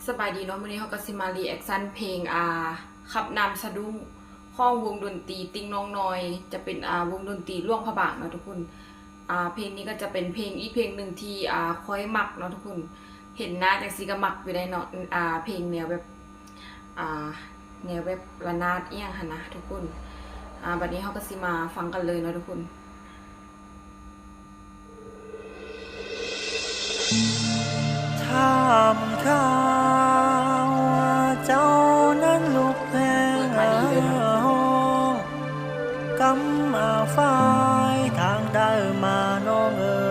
สบายดีเนาะมื้อนี้เฮาก็สิมารีแอคชั่นเพลงขับน้ำสะดุ้งของวงดนตรีติ๊งน้องน้อยจะเป็นวงดนตรีล่วงพระบางเนาะทุกคนเพลงนี้ก็จะเป็นเพลงอีกเพลงหนึงที่ค่อยมักเนาะทุกคนเห็นหน้าจังซี่ก็มักอยู่ได้เนาะเพลงแนวแบบอ่าแนวแบบระนาดอีหยังหั่นนะทุกคนบัดนี้เฮาก็สิมาฟังกันเลยเนาะทุกคนถามข่าวเจ้านั้นลุกแห่ห้องกำมาฝ่ายทางได้มาน้องเอ๋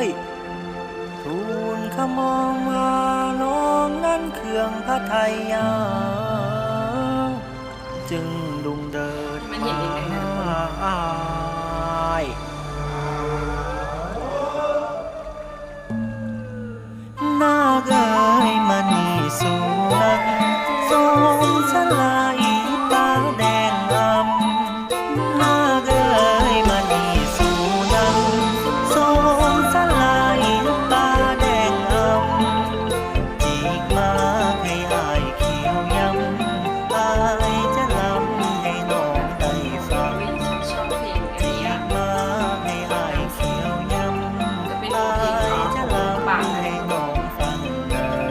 ยทูลขมองมาน้องนั้นเครื่องพระไทยยังจึงดุงเดินมาอ้ายนาเอ๋ยมันนี่สูนักสมสลายตาแดงอำนาเอ๋ยมันนี่สูนักสมสลายตาแดงอำจีกมาให้อายเขียวยำอายจะลำให้น้องได้ฟังจีกมาให้อายเขียวยำอายจะลำให้น้องฟังเด้อ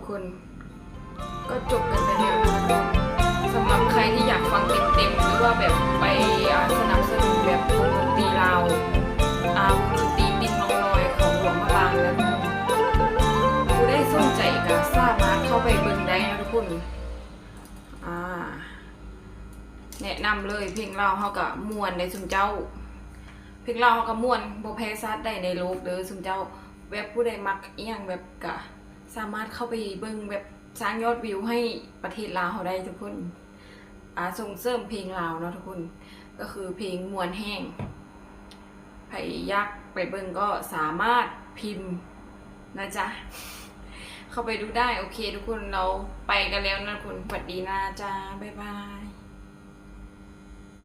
คน ก็จบกันไปแล้วนะคะสำหรับใครที่อยากฟังเต็มๆหรือว่าแบบไปสนับสนุนแบบวงดนตรีลาววงดนตรีติ๊งน้องน้อยของหลวงพระบางนะทุกคนผู้ได้สนใจก็สามารถเข้าไปเบิ่งได้นะทุกคนแนะนำเลยเพลงลาวเฮาก็ม่วนในซุมเจ้าเพลงลาวเฮาก็ม่วนบ่แพ้ชาติใดในโลกเด้อซุมเจ้าแบบผู้ใดมักอีหยังแบบก็สามารถเข้าไปเบิ่งแบบสร้างยอดวิวให้ประเทศลาวเฮาได้ทุกคนส่งเสริมเพลงลาวเนาะทุกคนก็คือเพลงม่วนแห้งใครอยากไปเบิ่งก็สามารถพิมพ์นะจ๊ะเข้าไปดูได้โอเคทุกคนเราไปกันแล้วนะทุกคนสวัสดีนะจ๊ะบ๊ายบาย